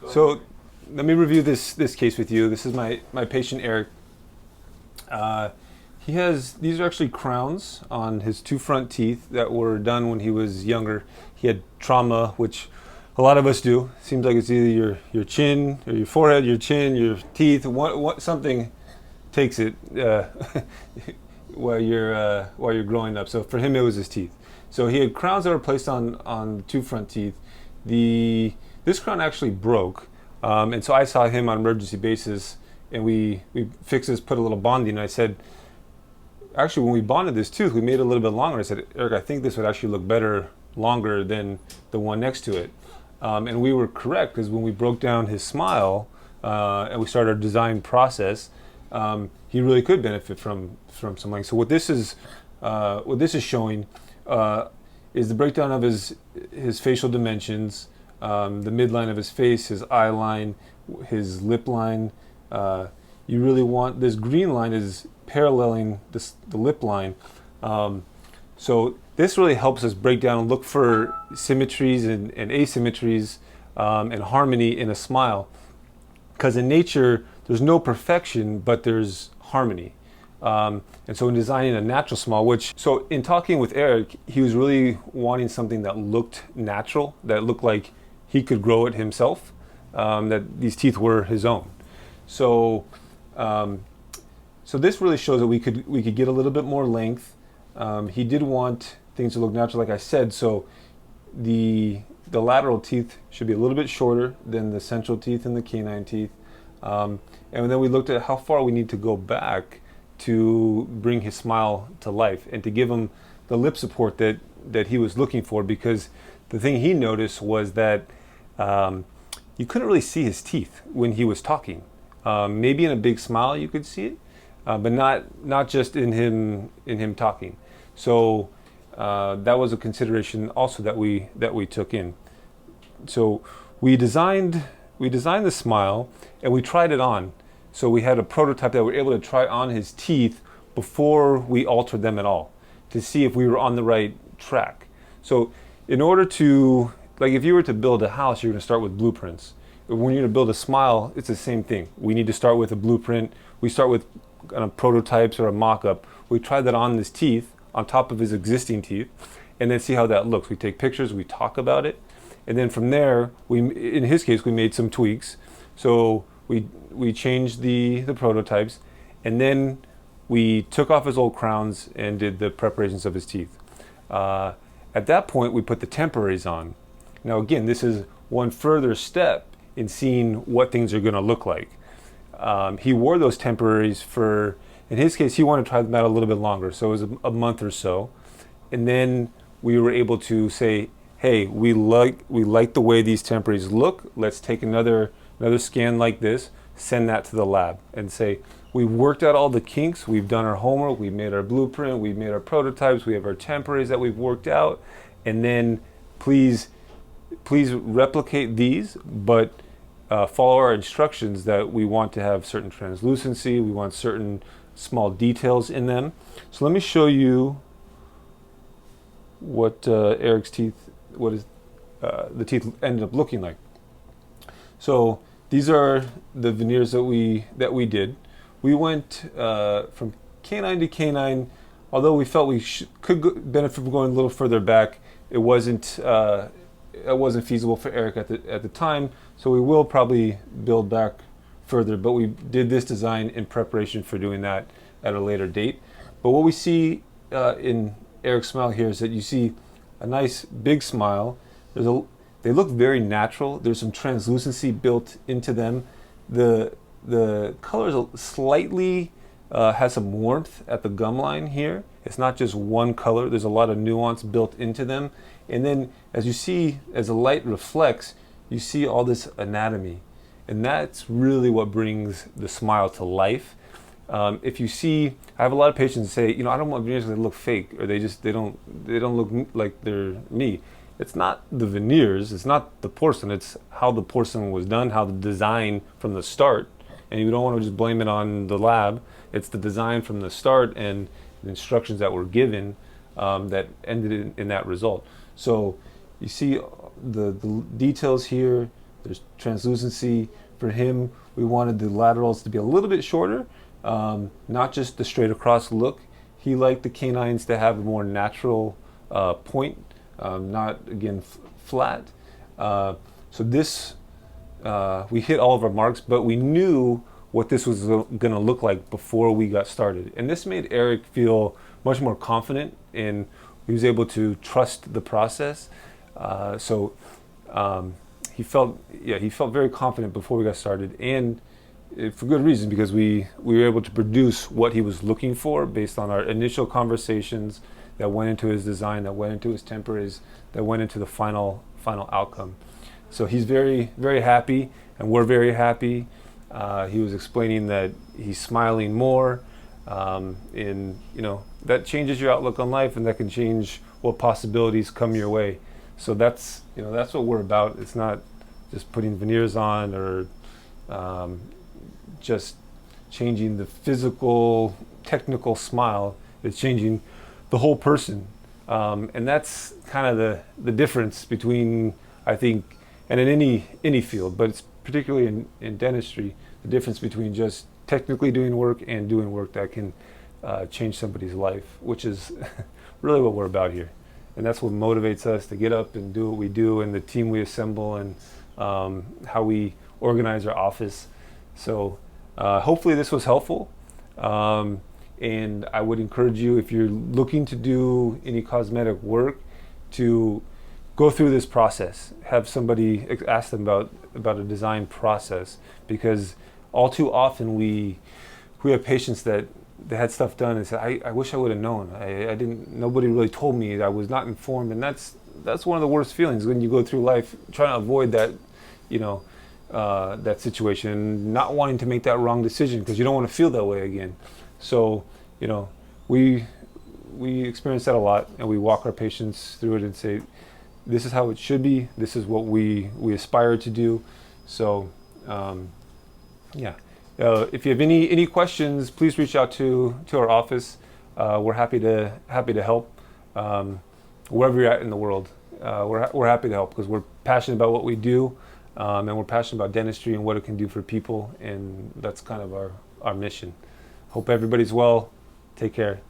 So let me review this case with you. This is my patient Eric. These are actually crowns on his two front teeth that were done when he was younger. He had trauma, which a lot of us do. Seems like it's either your chin or your forehead, your chin, your teeth. Something takes it while you're growing up. So for him, it was his teeth. So he had crowns that were placed on the two front teeth. This crown actually broke, and so I saw him on emergency basis, and we fixed this, put a little bonding. And I said, actually, when we bonded this tooth, we made it a little bit longer. I said, Eric, I think this would actually look better longer than the one next to it. And we were correct, because when we broke down his smile and we started our design process, he really could benefit from some length. So what this is showing is the breakdown of his facial dimensions, the midline of his face, his eye line, his lip line. You really want this green line is paralleling the lip line. So this really helps us break down and look for symmetries and asymmetries and harmony in a smile. Because in nature, there's no perfection, but there's harmony. And so in designing a natural smile, so in talking with Eric, he was really wanting something that looked natural, that looked like he could grow it himself, that these teeth were his own. So this really shows that we could get a little bit more length. He did want things to look natural, like I said. So the lateral teeth should be a little bit shorter than the central teeth and the canine teeth. And then we looked at how far we need to go back to bring his smile to life and to give him the lip support that he was looking for, because the thing he noticed was that you couldn't really see his teeth when he was talking. Maybe in a big smile you could see it, but not just in him talking. So that was a consideration also that we took in. So we designed the smile and we tried it on. So we had a prototype that we were able to try on his teeth before we altered them at all, to see if we were on the right track. So in order to, like, if you were to build a house, you're going to start with blueprints. When you're going to build a smile, it's the same thing. We need to start with a blueprint. We start with prototypes or a mock-up. We try that on his teeth, on top of his existing teeth, and then see how that looks. We take pictures, we talk about it, and then from there, in his case, we made some tweaks. So we changed the prototypes, and then we took off his old crowns and did the preparations of his teeth. At that point, we put the temporaries on. Now again, this is one further step in seeing what things are going to look like. He wore those temporaries in his case, he wanted to try them out a little bit longer, so it was a month or so. And then we were able to say, hey, we like the way these temporaries look. Let's take another scan like this, send that to the lab, and say, we've worked out all the kinks, we've done our homework, we've made our blueprint, we've made our prototypes, we have our temporaries that we've worked out, and then please replicate these, but follow our instructions that we want to have certain translucency, we want certain small details in them. So let me show you what Eric's teeth, the teeth ended up looking like. So these are the veneers that we did. We went from canine to canine. Although we felt we could benefit from going a little further back, it wasn't feasible for Eric at the time. So we will probably build back further, but we did this design in preparation for doing that at a later date. But what we see in Eric's smile here is that you see a nice big smile. They look very natural. There's some translucency built into them. The color is slightly has some warmth at the gum line here. It's not just one color. There's a lot of nuance built into them. And then as you see, as the light reflects, you see all this anatomy. And that's really what brings the smile to life. If you see, I have a lot of patients say, I don't want veneers that look fake, or they don't look like they're me. It's not the veneers, it's not the porcelain, it's how the porcelain was done, how the design from the start. And you don't want to just blame it on the lab. It's the design from the start and the instructions that were given that ended in that result. So you see the details here, There's translucency. For him, we wanted the laterals to be a little bit shorter, not just the straight across look. He liked the canines to have a more natural point, not again flat. So this, we hit all of our marks, but we knew what this was going to look like before we got started. And this made Eric feel much more confident, and he was able to trust the process. He felt very confident before we got started, and for good reason, because we were able to produce what he was looking for based on our initial conversations that went into his design, that went into his temporaries, that went into the final outcome. So he's very, very happy, and we're very happy. He was explaining that he's smiling more, and that changes your outlook on life, and that can change what possibilities come your way. So that's what we're about. It's not just putting veneers on or just changing the physical, technical smile. It's changing the whole person, and that's kind of the difference between, I think, and in any field, but it's particularly in dentistry, the difference between just technically doing work and doing work that can change somebody's life, which is really what we're about here. And that's what motivates us to get up and do what we do, and the team we assemble, and how we organize our office. So hopefully this was helpful. And I would encourage you, if you're looking to do any cosmetic work, to go through this process. Have somebody ask them about a design process, because all too often we have patients that they had stuff done and said, I wish I would have known. I didn't. Nobody really told me. I was not informed, and that's one of the worst feelings when you go through life trying to avoid that, that situation, not wanting to make that wrong decision because you don't want to feel that way again. So, we experience that a lot, and we walk our patients through it and say, this is how it should be. This is what we aspire to do. So, if you have any questions, please reach out to our office. We're happy to help wherever you're at in the world. We're happy to help because we're passionate about what we do, and we're passionate about dentistry and what it can do for people, and that's kind of our mission. Hope everybody's well. Take care.